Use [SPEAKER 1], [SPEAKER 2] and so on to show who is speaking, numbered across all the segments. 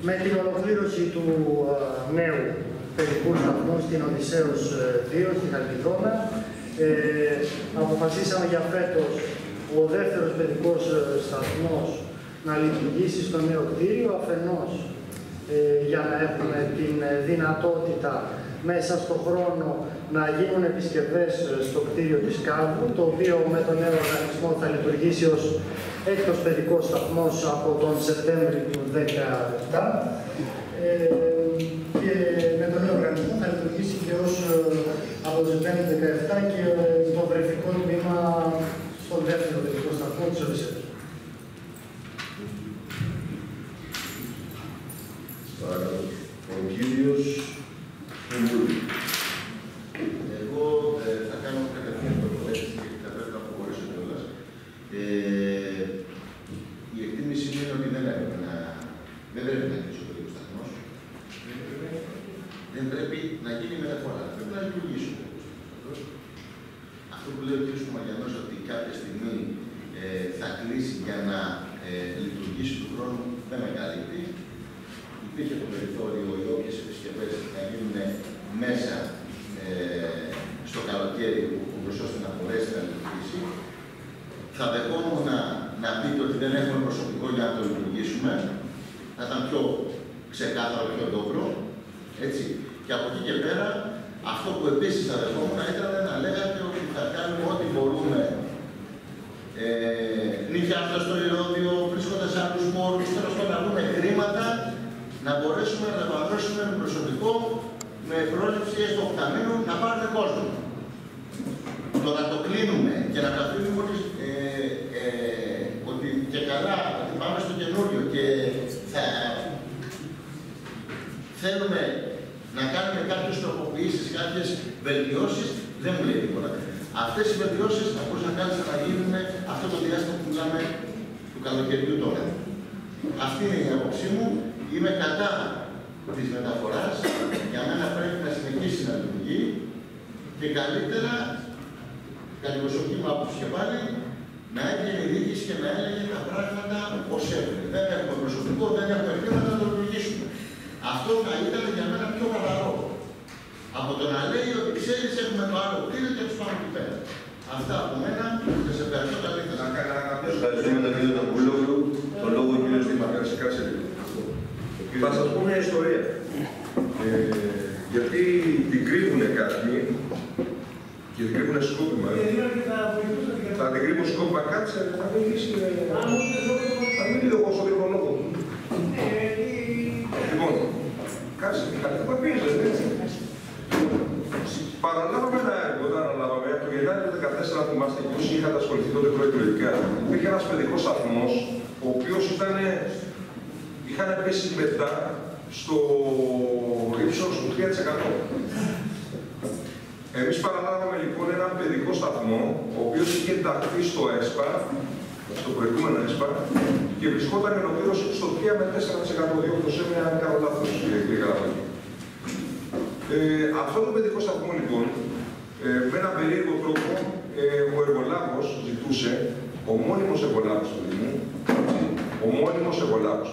[SPEAKER 1] Με την ολοκλήρωση του νέου παιδικού σταθμού στην Οδυσσέως 2, στην Χαλκιδόνα, αποφασίσαμε για φέτος ο δεύτερος παιδικός σταθμός να λειτουργήσει στο νέο κτίριο, αφενός για να έχουμε την δυνατότητα μέσα στον χρόνο να γίνουν επισκευές στο κτίριο της Κάβου, το οποίο με τον νέο οργανισμό θα λειτουργήσει ως έκτος παιδικός σταθμός από τον Σεπτέμβριο του 2017 και με τον νέο οργανισμό θα λειτουργήσει και ως από το Σεπτέμβριο του 2017 και το βρεφικό τμήμα στον δεύτερο παιδικό σταθμό της Οδυσσέως.
[SPEAKER 2] Ο κύριος Μουλή.
[SPEAKER 3] Εγώ θα κάνω κατευθείαν τοποθέτηση και θα πρέπει να αποχωρήσω κιόλας. Η εκτίμηση μου είναι ότι δεν πρέπει να κλείσει ο παιδικός σταθμός. Δεν πρέπει να γίνει μεταφορά. Πρέπει να λειτουργήσει ο παιδικός σταθμός. Αυτό που λέει ο κ. Μαριανός ότι κάποια στιγμή θα κλείσει για να λειτουργήσει του χρόνου δεν με καλύπτει. Υπήρχε το περιθώριο οι όποιες επισκευές να γίνουν μέσα στο καλοκαίρι ώστε να μπορέσει να λειτουργήσει. Θα δεχόμουν να πείτε ότι δεν έχουμε προσωπικό για να το λειτουργήσουμε. Θα ήταν πιο ξεκάθαρο, πιο dobro. Έτσι. Και από εκεί και πέρα, αυτό που επίσης θα δεχόμουν ήταν να λέγατε ότι θα κάνουμε ό,τι μπορούμε νυχιάζοντας το ηρώδιο, βρίσκοντας άλλους πόρους, τέλος πάντων να βρούμε χρήματα, να μπορέσουμε να παραδώσουμε με προσωπικό, με πρόληψη έστω οκταμήνου, να πάρουμε κόσμο. Το να το κλείνουμε και να καθίσουμε ότι και καλά, ότι πάμε στο καινούριο και θα θέλουμε να κάνουμε κάποιες τροποποιήσεις, κάποιες βελτιώσεις, δεν μου λέει τίποτα. Αυτές οι βελτιώσεις θα μπορούσαν να γίνουν αυτό το διάστημα που μιλάμε του καλοκαιριού τώρα. Αυτή είναι η άποψή μου. Είμαι κατά της μεταφοράς. Για μένα πρέπει να συνεχίσει να λειτουργεί και καλύτερα, κατά την προσωπική μου άποψη και πάλι, να έβγαινε η διοίκηση και να έλεγε τα πράγματα ως έπρεπε. Δεν έχουμε προσωπικό, δεν έχουμε χρήματα να το λειτουργήσουμε. Αυτό θα ήταν για μένα πιο καθαρό. Από το να λέει ότι ξέρεις έχουμε το άλλο κτίριο και τους πάμε εκεί πέρα. Αυτά από μένα και σε ευχαριστώ καλύτερα.
[SPEAKER 2] Ευχαριστούμε τον κύριο Ταμπουλόγλου. Τον λόγο ο κύριος Δήμαρχας. Κάτσε λίγο. Θα σας πω μια ιστορία. Γιατί την κρύβουνε κάποιοι και την κρύβουνε σκόπιμα. Θα την κρύβουν σκόπιμα. Κάτσε, θα μιλήσει. Θα μιλήσει εγώ στον τριγωνόγο. Λοιπόν, κάτσε, θα πείζετε, έτσι. Παραλάβαμε ένα έργο, όταν αναλάβαμε, το Γενάρη του 2014, που είμαστε και όσοι είχατε ασχοληθεί τότε προεκλογικά, υπήρχε ένας παιδικός σταθμός, ο οποίος είχαν πέσει μετά στο ύψος του 3%. Εμείς παραλάβαμε λοιπόν έναν παιδικό σταθμό, ο οποίος είχε ενταχθεί στο ΕΣΠΑ, στο προηγούμενο ΕΣΠΑ, και βρισκόταν εν ολοκλήρωση στο 3 με 4%, διότι έμεινε αν κάνω λάθος, κύριε Καλαβάκη. Αυτό το παιδικό σταθμό λοιπόν, με έναν περίεργο τρόπο, ο εργολάβος ζητούσε, ο μόνιμος εργολάβος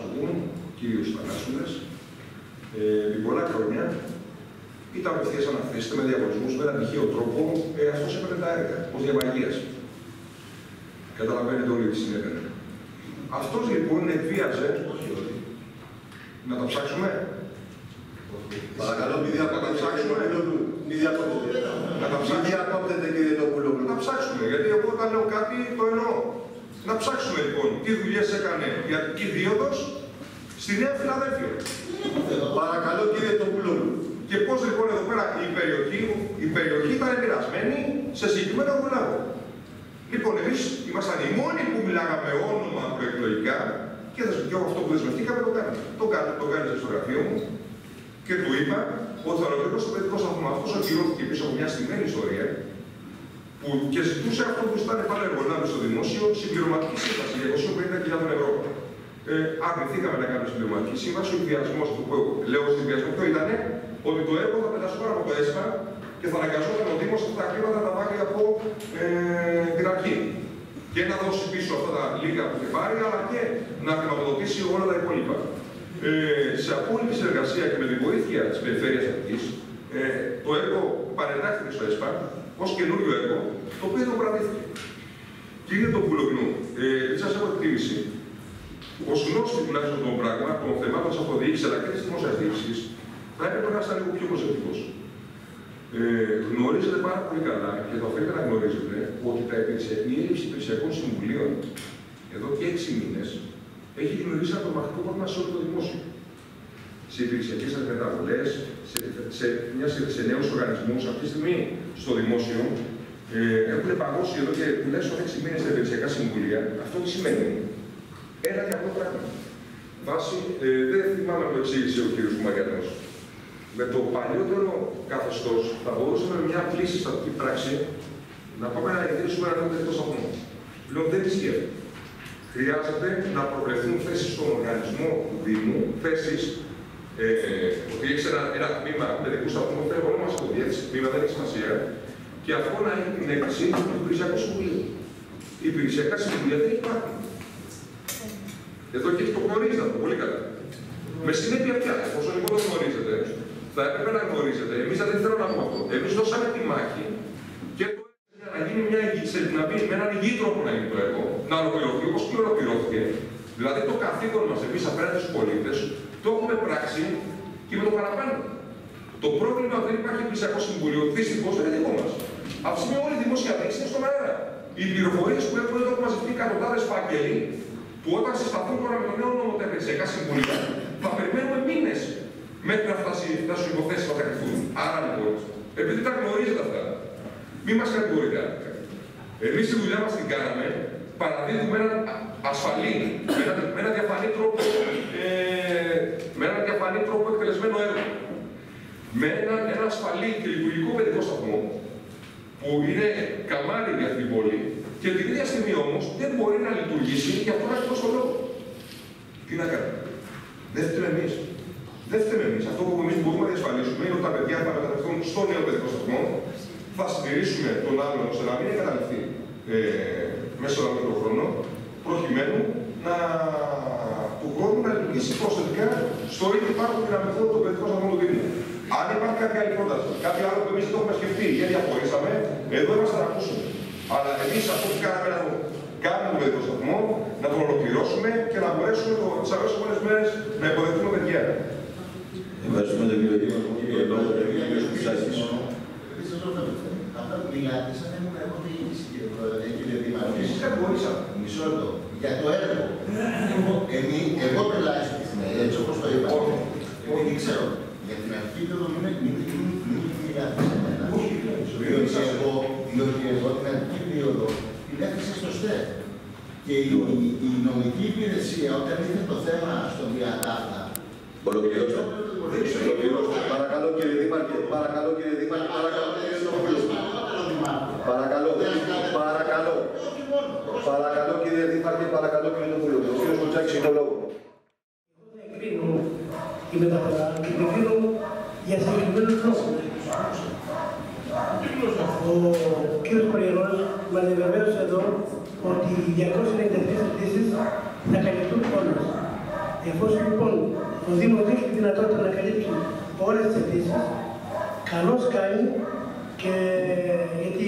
[SPEAKER 2] του Δήμου, κύριος Πανάσουλες, επί πολλά χρόνια, ήταν απευθείας αναθέσετε με διαγωνισμούς, με έναν τυχαίο τρόπο, αυτός έπαιρνε τα έργα, ως διαμαγείας. Καταλαβαίνετε όλοι τι συνέβαινε. Αυτός λοιπόν εκβίαζε, να τα ψάξουμε.
[SPEAKER 4] Παρακαλώ, μην διακόπτετε κύριε Τοπουλόγλου.
[SPEAKER 2] Να ψάξουμε, γιατί εγώ όταν λέω κάτι το εννοώ. Να ψάξουμε λοιπόν τι δουλειές έκανε η Αττική Δίωδος στη Νέα Φιλαδέλφια.
[SPEAKER 4] Παρακαλώ κύριε Τοπουλόγλου.
[SPEAKER 2] Και πώς λοιπόν εδώ πέρα η περιοχή ήταν επηρεασμένη σε συγκεκριμένο εργολάβο. Λοιπόν, εμείς ήμασταν οι μόνοι που μιλάγαμε όνομα προεκλογικά και αυτό που δεσμευτήκαμε το κάνετε στο γραφείο μου και του είπα ότι θα ολοκληρώσω το παιδικό σταθμό. Αυτός ακυρώθηκε πίσω από μια στημένη ιστορία που και ζητούσε αυτό που ήταν πάλι εργολάβος στο δημόσιο συμπληρωματική σύμβαση για 250.000 ευρώ. Αρνηθήκαμε να κάνουμε συμπληρωματική σύμβαση. Ο ενδιασμός του που λέω στην ενδιασμό ποιο ήταν ότι το έργο θα πετασόταν από το ΕΣΠΑ και θα αναγκαζόταν ο Δήμος αυτά τα χρήματα να τα βάλει από την αρχή. Και να δώσει πίσω αυτά τα λίγα που είχε πάρει, αλλά και να χρηματοδοτήσει όλα τα υπόλοιπα. Σε απόλυτη συνεργασία και με τη βοήθεια της Περιφέρειας Αττικής, το έργο παρεντάχθηκε στο ΕΣΠΑ ως καινούριο έργο, το οποίο δεν κρατήθηκε. Κύριε Τοπουλογλου, σας έχω εκτίμηση. Ως γνώστη τουλάχιστον των πραγμάτων, των θεμάτων της αυτοδιοίκησης αλλά και της δημόσιας διοίκησης, θα έπρεπε να είστε λίγο πιο προσεκτικός. Γνωρίζετε πάρα πολύ καλά και το οφείλετε να γνωρίζετε ότι η έλλειψη υπηρεσιακών συμβουλίων εδώ και 6 μήνες έχει δημιουργήσει ένα τρομακτικό πρόβλημα σε όλο το δημόσιο. Σε υπηρεσιακές μεταβολές, σε νέους οργανισμούς. Αυτή τη στιγμή στο δημόσιο έχουν παγώσει εδώ και τουλάχιστον 6 μήνες τα υπηρεσιακά συμβουλία. Αυτό τι σημαίνει? Ένα και απλό πράγμα. Δεν θυμάμαι να το εξήγησε ο κ. Μαριανός. Με το παλιότερο καθεστώς θα μπορούσαμε με μια απλή συστατική πράξη να πάμε να ιδρύσουμε ένα νέο παιδικό σταθμό. Πλέον δεν ισχύει. Χρειάζεται να προβλεφθούν θέσεις στον οργανισμό του Δήμου, θέσεις ότι έχει ένα τμήμα παιδικού σταθμού, δεν ονόμαστε το διεύθυνση τμήμα, δεν έχει σημασία, και αυτό να έχει την έγκριση του Υπηρεσιακού Συμβουλίου. Οι υπηρεσιακά συμβουλία δεν υπάρχουν. Εδώ και το γνωρίζετε αυτό πολύ καλά. Με συνέπεια πια, εφόσον λοιπόν το γνωρίζετε, θα έπρεπε να γνωρίζετε. Εμείς δεν θέλω να πούμε αυτό. Εμείς δώσαμε τη μάχη και το για να γίνει να μπει με έναν υγιή τρόπο να γίνει το έργο, να ολοκληρωθεί όπως και ολοκληρώθηκε. Δηλαδή το καθήκον μας εμείς απέναντι στους πολίτες το έχουμε πράξει και με το παραπάνω. Το πρόβλημα ότι δεν υπάρχει υπηρεσιακό συμβούλιο, δυστυχώς δεν είναι δικό μας. Αυτή τη στιγμή όλη η δημόσια διοίκηση είναι στον αέρα. Οι πληροφορίες που έχουν εδώ μαζευτεί εκατοντάδες φάκελοι, που όταν συσταθούν τώρα με το νέο νόμο τα υπηρεσιακά συμβούλια, θα περιμένουμε μήνες μέχρι να φτάσει οι υποθέσεις να τα κρυφθούν. Άρα λοιπόν, επειδή τα γνωρίζετε αυτά, μην μας κατηγορείτε. Εμείς τη δουλειά μας την κάναμε, παραδίδουμε έναν ασφαλή, με έναν διαφανή τρόπο εκτελεσμένο έργο. Με ένα ασφαλή και λειτουργικό παιδικό σταθμό, που είναι καμάρι για αυτή την πόλη, και την ίδια στιγμή όμως δεν μπορεί να λειτουργήσει για αυτόν ακριβώς τον λόγο. Τι να κάνουμε? Δεν φταίμε εμείς. Δεν φταίμε εμείς. Αυτό που εμείς μπορούμε να διασφαλίσουμε είναι ότι τα παιδιά θα μεταφερθούν στο νέο παιδικό σταθμό, θα συντηρήσουμε τον άλλον ώστε να μην εγκαταλειφθεί μέσα στον άλλο χρόνο, προκειμένου του χρόνου να λειτουργήσει προσθετικά στο ήδη υπάρχον δυναμικό του παιδικού σταθμού του Δήμου. Αν υπάρχει κάποια άλλη πρόταση, κάποιο άλλο που εμείς δεν το έχουμε σκεφτεί ή αδιαφορήσαμε, εδώ είμαστε να ακούσουμε. Αλλά εμείς αυτό που κάναμε να κάνουμε τον παιδικό σταθμό, να τον ολοκληρώσουμε και να μπορέσουμε τις αμέσως επόμενες μέρες να υποδεχτούμε παιδιά.
[SPEAKER 4] Ευχαριστούμε τον κύριο Δήμαρχο. Κύριε Λόγο, τον κύριο Σπουσάκης.
[SPEAKER 3] Αυτά που μιλάτε, σαν να ήμουν εγώ διοίκηση, κύριε Δήμαρχο.
[SPEAKER 2] Εσείς κατηγορήσατε.
[SPEAKER 3] Μισό λεπτό. Για το έργο. Εγώ τουλάχιστον, έτσι όπως το είπα, δεν ξέρω. Για την αρχή δεν μιλάτε σε μένα. Διότι εγώ την αρχή περίοδο την έθεσα στο ΣΤΕ. Και η νομική υπηρεσία, όταν ήρθε το θέμα στον διατάφτα,
[SPEAKER 4] Ολοκληρώστε. Παρακαλώ κύριε Δήμαρχε, παρακαλώ κύριε Δήμαρχε, παρακαλώ κύριε Δήμαρχε. Παρακαλώ, παρακαλώ. Παρακαλώ κύριε Δήμαρχε, παρακαλώ κύριε Δήμαρχε. Ο κύριος Κουτσάκης έχει το λόγο.
[SPEAKER 5] Εγκρίνω τη μεταφορά και την εγκρίνω για συγκεκριμένους λόγους. Ο κ. Κοριερός μας διαβεβαίωσε εδώ ότι οι 293 αιτήσεις θα καλυφθούν όλες. Εφόσον λοιπόν ο Δήμος έχει τη δυνατότητα να καλύψει όλες τις αιτήσεις, καλώς κάνει, και γιατί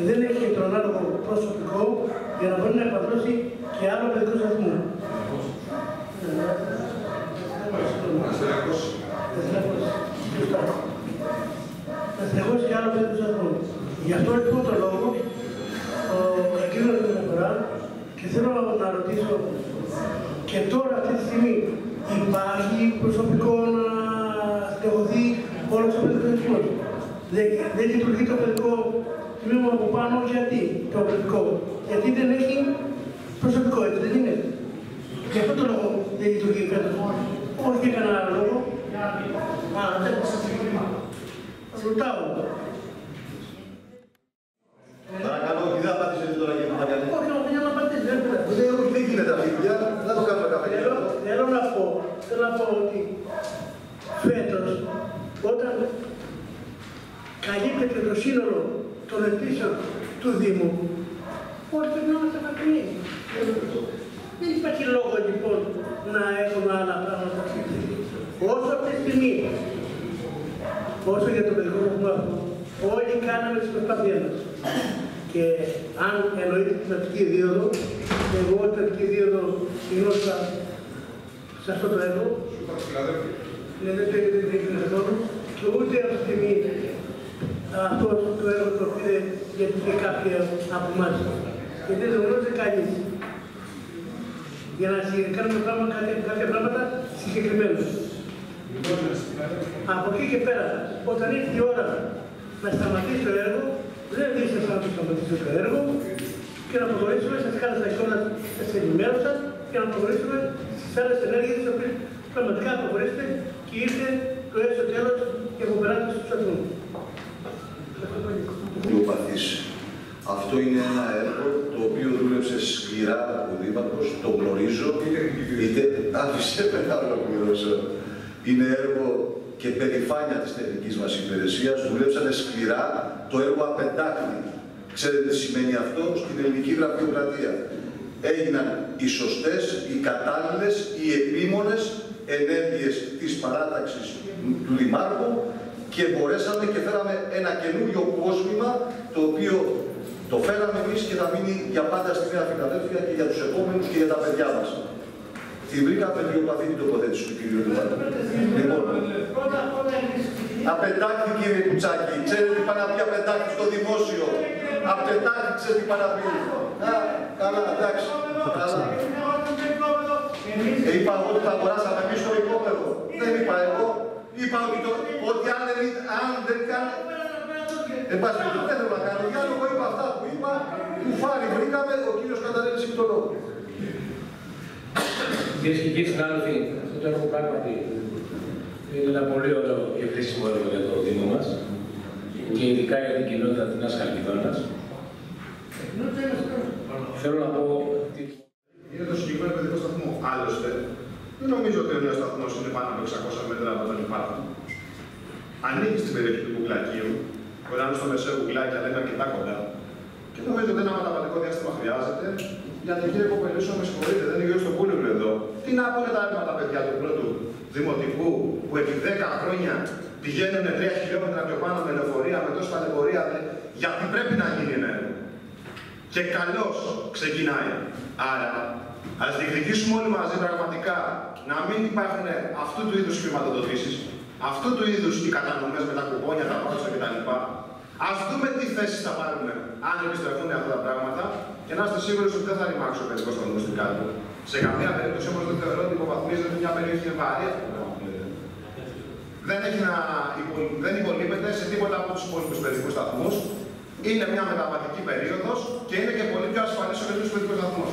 [SPEAKER 5] δεν έχει τον ανάλογο προσωπικό για να μπορεί να επανδρώσει και άλλο παιδικό σταθμό. Να στελεχώσει και άλλο παιδικό σταθμό. Γι' αυτό λοιπόν το λόγο εγκρίνω την αναφορά και θέλω να ρωτήσω, και τώρα αυτή τη στιγμή υπάρχει προσωπικό να στελεχωθεί όλος ο παιδικός σταθμός? Δεν λειτουργεί το παιδικό τμήμα από πάνω, γιατί το παιδικό? Γιατί δεν έχει προσωπικό, έτσι δεν είναι? Γι' αυτό το λόγο δεν λειτουργεί φέτος. Όχι για κανένα άλλο λόγο. Δεν σας ρωτάω.
[SPEAKER 4] Παρακαλώ, όχι, δεν απαντήσετε τώρα για την Μαριανή.
[SPEAKER 5] Όχι, δεν θα απαντήσω,
[SPEAKER 4] Δεν γίνεται αυτή η δουλειά, δεν το κάνουμε κάθε φορά.
[SPEAKER 5] Θέλω να πω ότι φέτος, όταν καλύπτεται το σύνολο των αιτήσεων του Δήμου, όλοι πρέπει να είμαστε επακρινοί. Δεν υπάρχει λόγο λοιπόν να έχουμε άλλα πράγματα. Όσο αυτή τη στιγμή, όσο για το παιδικό βαθμό, όλοι κάναμε τις προσπάθειές μας. Και αν εννοείται την παιδική δίωδο, εγώ την παιδική δίωδο γνώρισα σε αυτό το έργο. Δεν είναι καθόλου. Και ούτε αυτή τη στιγμή αυτό το έργο το πήρε γιατί και κάποιοι από εμάς. Γιατί δεν γνώριζε κανείς. Για να κάνουμε κάποια πράγματα συγκεκριμένα. Από εκεί και πέρα, όταν ήρθε η ώρα να σταματήσει το έργο, δεν ήσασταν να το σταματήσει το έργο και να προχωρήσουμε, σας κάλεσα κιόλας, σας ενημέρωσα και να προχωρήσουμε στις άλλες ενέργειες τις οποίες πραγματικά προχωρήσετε και ήρθε το έστω τέλος και από περάτες του σταθμού.
[SPEAKER 4] Αυτό είναι ένα έργο το οποίο δούλεψε σκληρά ο Δήμαρχος, το γνωρίζω. Άφησε με να ολοκληρώσω. Είναι έργο και περηφάνεια της τεχνικής μας υπηρεσίας. Δουλέψανε σκληρά το έργο απεντάκτη. Ξέρετε τι σημαίνει αυτό στην ελληνική γραφειοκρατία. Έγιναν οι σωστές, οι κατάλληλες, οι επίμονες ενέργειες της παράταξης του Δημάρχου και μπορέσαμε και φέραμε ένα καινούριο κόσμημα το οποίο το φέραμε εμείς και θα μείνει για πάντα στη Νέα Φιλαδέλφια και για τους επόμενους και για τα παιδιά μας. Την βρήκαμε πλειοπαθή την τοποθέτηση του κύριου Δημάρχου. Λοιπόν, απεντάκτη κύριε Κουτσάκη, ξέρετε τι πάνε να πει απεντάκτη στο δημόσιο. Απεντάκτη ξέρετε τι πάνε να πει. Καλά, εντάξει. Καλά. Είπα εγώ ότι θα αγοράσαμε εμείς το οικόπεδο. Δεν είπα εγώ. Είπα ότι αν δεν κάνει... Εν πάση περιπτώσει, δεν θέλω να κάνω διάλογο, είπα αυτά που είπα, κουφάρι βρήκαμε, ο κύριος Καταρέλης έχει το λόγο.
[SPEAKER 6] Κυρίες και κύριοι συνάδελφοι, αυτό το έργο πράγματι είναι ένα πολύ ωραίο και χρήσιμο έργο για το Δήμο μας και ειδικά για την κοινότητα της Νέας Χαλκιδόνας. Θέλω να πω ότι...
[SPEAKER 7] Είναι το συγκεκριμένο παιδικό σταθμό. Άλλωστε, δεν νομίζω ότι ο νέος σταθμός είναι πάνω από 600 μέτρα από τον υπάρχουν. Ανήκει στην περιοχή του Κουκλακίου, μπορεί να είναι στο μεσαίο Κουκλάκι, αλλά είναι αρκετά κοντά. Και νομίζω ότι ένα μεταβατικό διάστημα χρειάζεται. Γιατί κύριε Κοπελίσο, με συγχωρείτε, δεν είναι γύρω στο Πούλευρο εδώ. Τι να πούνε τα παιδιά του πρώτου δημοτικού που επί 10 χρόνια πηγαίνουν 3 χιλιόμετρα πιο πάνω με λεωφορεία, με τόση ταλαιπωρία, γιατί πρέπει να γίνει ένα έργο. Και καλώς ξεκινάει. Άρα, ας διεκδικήσουμε όλοι μαζί πραγματικά να μην υπάρχουν αυτού του είδους χρηματοδοτήσεις, αυτού του είδους οι κατανομές με τα κουπόνια, τα πάτσα κτλ. Ας δούμε τι θέσεις θα πάρουμε αν επιστρέφουν αυτά τα πράγματα και να είστε σίγουροι ότι δεν θα ρημάξω ο παιδικός σταθμός στην κάτω. Σε καμία περίπτωση όμως δεν θεωρώ ότι υποβαθμίζεται μια περιοχή βαρύ. Δεν υπολείπεται σε τίποτα από τους υπόλοιπους παιδικούς σταθμούς. Είναι μια μεταβατική περίοδος και είναι και πολύ πιο ασφαλής ο καινούργιος παιδικός σταθμός.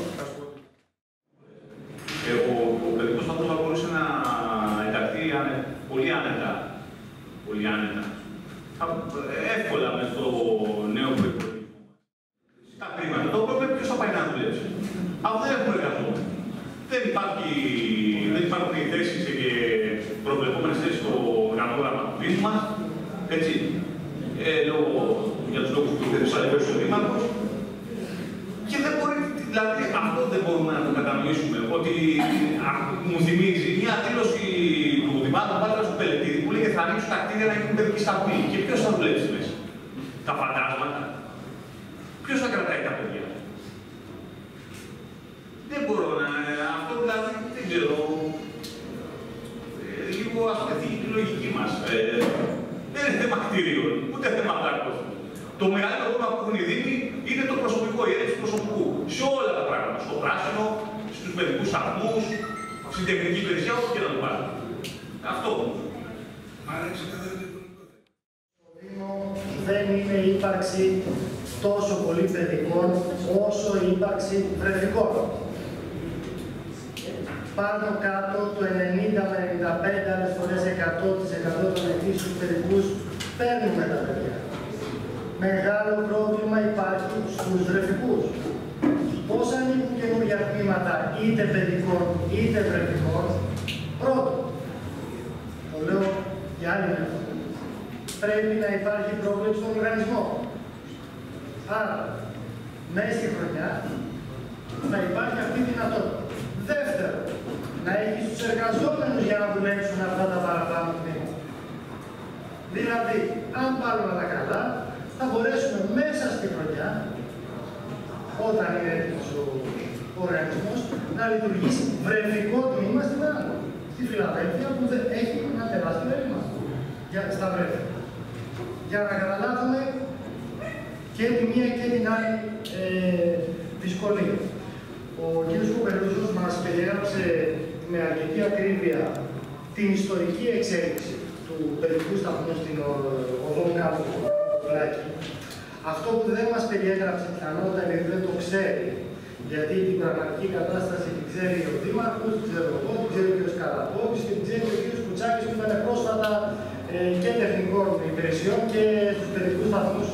[SPEAKER 8] Ο παιδικός σταθμός θα μπορούσε να ενταχθεί πολύ άνετα. Πολύ άνετα. Εύκολα με το νέο προϋπολογισμό. Τα χρήματα, το πρόβλημα ποιος θα πάει να δουλέψει. Αυτό δεν έχουμε καθόλου. Δεν υπάρχουν οι θέσεις και προβλεπόμενες θέσεις στο οργανόγραμμα του Δήμου μας. Έτσι. Για τους λόγους που ανέφερε ο Δήμαρχος. Και δεν μπορεί, δηλαδή αυτό δεν μπορούμε να το κατανοήσουμε. Ότι μου θυμίζει μια δήλωση του Δημάρχου Πάτρας του Πελετίδη που λέγεται θα ανοίξουν τα κτίρια να γίνουν παιδική σταθμή. Και ποιος θα δουλέψει μέσα. Τα φαντάσματα. Ποιος θα κρατάει τα παιδιά. Δεν μπορώ να. Αυτό δηλαδή δεν ξέρω. Λίγο ασπεθεί η λογική μας. Δεν είναι θέμα κτίριων, ούτε θέμα πλάκος. Το μεγαλύτερο πρόβλημα που έχουν οι Δήμοι είναι το προσωπικό, η έλλειψη προσωπικού. Σε όλα τα πράγματα. Στο πράσινο, στους παιδικούς σταθμούς, στην τεχνική υπηρεσία, όπου και να το πάρει. Αυτό.
[SPEAKER 1] Το Δήμο δεν είναι η ύπαρξη τόσο πολύ παιδικών όσο η ύπαρξη βρεφικών. Πάνω κάτω το 90 με 95 άλλες φορές 100% των ετήσιους παιδικούς παίρνουμε τα παιδιά. Μεγάλο πρόβλημα υπάρχει στους βρεφικούς. Πώς ανοίγουν καινούργια τμήματα είτε παιδικών είτε βρεφικών, πρώτον, το λέω για άλλη μια φορά, πρέπει να υπάρχει πρόβλεψη στον οργανισμό. Άρα, μέσα στη χρονιά θα υπάρχει αυτή η δυνατότητα. Δεύτερον, να έχει τους εργαζόμενους για να δουλέψουν αυτά τα παραπάνω τμήματα. Δηλαδή, αν πάρουμε τα καλά, θα μπορέσουμε μέσα στη χρονιά, όταν είναι έτοιμος ο οργανισμός, να λειτουργήσει βρεφικό τμήμα στην Ελλάδα. Στη Φιλαδέλφια που έχει ένα τεράστιο έλλειμμα στα βρέφη. Για να καταλάβουμε και τη μία και την άλλη δυσκολία. Ο κ. Κουπελούζος μας περιέγραψε με αρκετή ακρίβεια την ιστορική εξέλιξη του παιδικού σταθμού στην οδό κάτω του Κουλάκη. Αυτό που δεν μας περιέγραψε πιθανότατα γιατί δεν το ξέρει, γιατί την πραγματική κατάσταση την ξέρει ο Δήμαρχος, την ξέρω εγώ, την ξέρει ο κ. Καραπόπης και την ξέρει ο κ. Κουτσάκης που ήταν πρόσφατα και τεχνικών υπηρεσιών και στους παιδικούς σταθμούς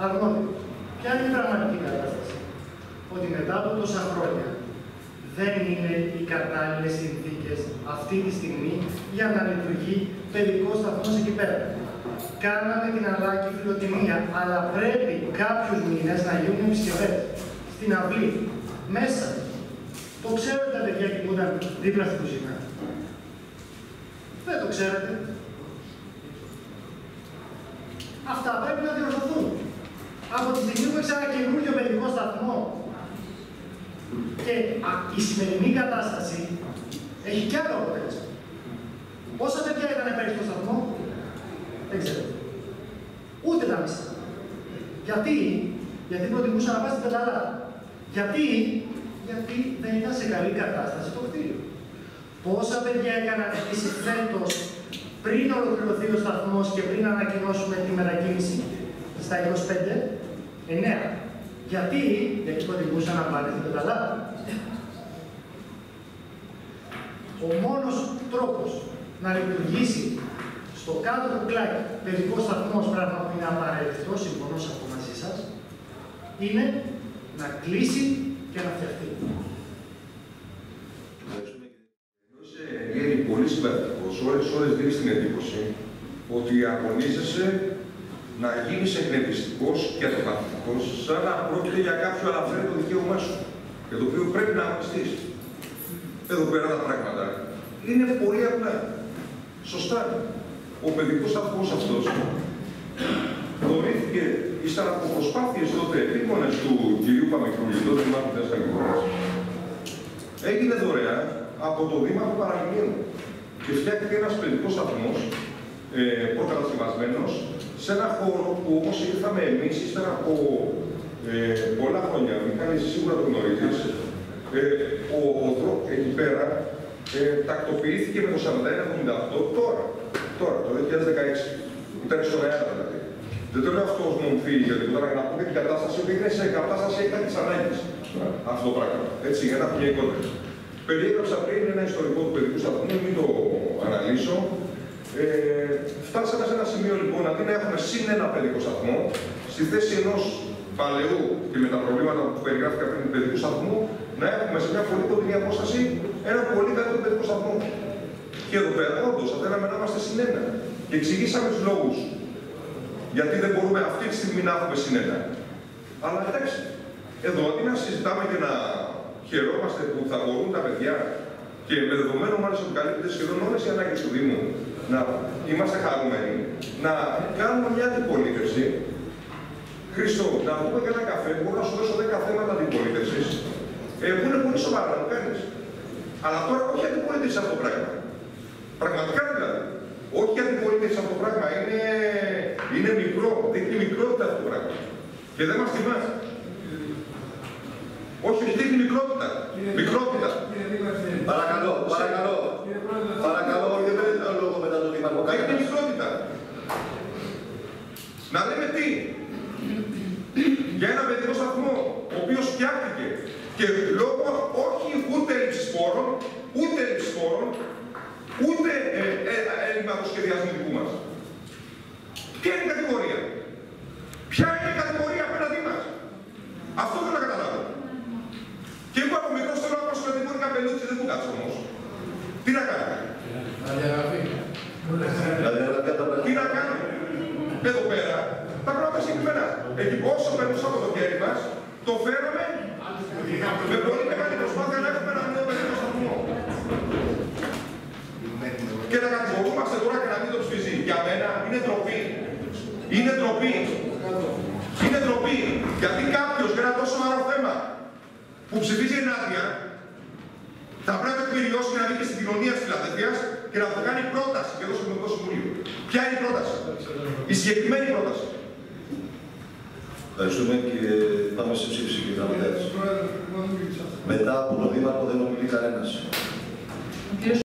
[SPEAKER 1] αρμόδιους. Ποια είναι η πραγματική κατάσταση? Ότι μετά από τόσα χρόνια δεν είναι οι κατάλληλες συνθήκες αυτή τη στιγμή για να λειτουργεί παιδικός σταθμός εκεί πέρα. Κάναμε την ανάγκη φιλοτιμία, αλλά πρέπει κάποιους μήνες να γίνουν επισκευές στην αυλή, μέσα. Το ξέρετε τα παιδιά που ήταν δίπλα στην κουζίνα? Δεν το ξέρετε. Αυτά πρέπει να διορθωθούν. Από τη στιγμή που έχει ένα καινούριο παιδικό σταθμό και η σημερινή κατάσταση έχει κι άλλο αποτέλεσμα. Πόσα παιδιά ήταν πέρυσι στο σταθμό? Δεν ξέρω. Ούτε τα μισά. Γιατί προτιμούσα να πάει στην Πεταλά. Γιατί δεν ήταν σε καλή κατάσταση το κτίριο. Πόσα παιδιά έκαναν αιτήσει φέτος πριν ολοκληρωθεί ο σταθμός και πριν ανακοινώσουμε τη μετακίνηση στα 25, 9. Γιατί προτιμούσαν να πάνε στην Πεταλά. Ο μόνος τρόπος να λειτουργήσει στο κάτω του Κουλάκη παιδικός σταθμός, πράγμα που είναι απαραίτητο, συμφωνώ μαζί σας, είναι να κλείσει και να φτιαχτεί.
[SPEAKER 2] Είναι πολύ συμπαθητικός. Ώρες δίνεις την εντύπωση ότι αγωνίζεσαι να γίνεις εκνευριστικός και ανταπαθητικός, σαν να πρόκειται για κάποιο αναφέρει το δικαίωμά σου, για το οποίο πρέπει να αγωνιστείς. Εδώ πέρα τα πράγματα είναι πολύ απλά. Σωστά. Ο παιδικός σταθμός αυτός δομήθηκε ύστερα από προσπάθειες τότε επίμονες του κ. Παμικρούλη, τότε Δημάρχου της Χαλκιδόνας. Έγινε δωρεά από το Δήμαρχο Παραμηνίου και φτιάχτηκε ένας παιδικός σταθμός προκατασκευασμένος σε ένα χώρο που όμως ήρθαμε εμείς ύστερα από πολλά χρόνια. Μιχάλη, σίγουρα το γνωρίζεις. Ο οδό εκεί πέρα τακτοποιήθηκε με το 41-78 τώρα, το 2016. Ήταν στον αέρα δηλαδή. Δεν το λέω αυτό ως μομφή, γιατί τώρα για να πούμε την κατάσταση, ότι είναι σε κατάσταση έκτακτης ανάγκης. Αυτό το πράγμα. Έτσι, για να πούμε εικόνες. Περιέγραψα πριν ένα ιστορικό του παιδικού σταθμού, μην το αναλύσω. Φτάσαμε σε ένα σημείο λοιπόν, αντί να έχουμε συν ένα παιδικό σταθμό, στη θέση ενός παλαιού και με τα προβλήματα που περιγράφηκα πριν του παιδικού σταθμού, να έχουμε σε μια πολύ κοντινή απόσταση ένα πολύ καλύτερο παιδικό σταθμό. Και εδώ πέρα, όντως, θα θέλαμε να είμαστε συν ένα. Και εξηγήσαμε τους λόγους. Γιατί δεν μπορούμε αυτή τη στιγμή να έχουμε συν ένα. Αλλά εντάξει, εδώ αντί να συζητάμε και να χαιρόμαστε που θα μπορούν τα παιδιά και με δεδομένο μάλιστα ότι καλύπτεται σχεδόν όλες οι ανάγκες του Δήμου, να είμαστε χαρούμενοι, να κάνουμε μια αντιπολίτευση. Χρήστο, να πούμε για ένα καφέ, μπορώ να σου δώσω 10 θέματα αντιπολίτευσης, που είναι πολύ σοβαρά να το κάνεις. Αλλά τώρα όχι αντιπολίτευση αυτό το πράγμα. Πραγματικά δηλαδή. Όχι αντιπολίτευση αυτό το πράγμα. Είναι μικρό, δείχνει μικρότητα αυτό το πράγμα. Και δεν μας θυμάσαι. Όχι, δείχνει μικρότητα. Μικρότητα.
[SPEAKER 4] Παρακαλώ. Δεν παίρνετε τον λόγο μετά το Δήμαρχο.
[SPEAKER 2] Δείχνει μικρότητα. Να λέμε τι. Για ένα παιδικό σταθμό, ο οποίος φτιάχτηκε και λόγω όχι ούτε έλλειψης πόρων, ούτε έλλειμματος σχεδιασμού δικού μας. Ποια είναι η κατηγορία? Ποια είναι η κατηγορία απέναντί μας? Αυτό θέλω να καταλάβω. Και εγώ από μικρός θέλω να πάω στο παιδικό καπελούτσι, δεν μου κάτσε όμως. Τι να κάνω? Τι να κάνω? Εδώ πέρα, τα πράγματα συγκεκριμένα. Εκεί όσο περνούσα από το χέρι μας, το φέραμε με πολύ μεγάλη προσπάθεια να έχουμε ένα νέο παιδικό σταθμό. Είναι ντροπή. Είναι ντροπή. Είναι ντροπή. Γιατί κάποιος για ένα τόσο σοβαρό θέμα που ψηφίζει ενάντια θα πρέπει να εκπληριώσει και να βγει και στην κοινωνία της Φιλαδέλφειας και να κάνει πρόταση και εδώ στο Δημοτικό Συμβούλιο. Ποια είναι η πρόταση? Η συγκεκριμένη πρόταση.
[SPEAKER 4] Ευχαριστούμε και πάμε σε ψήφιση, κύριε Γραμματέα. Μετά από τον Δήμαρχο δεν ομιλεί κανένας.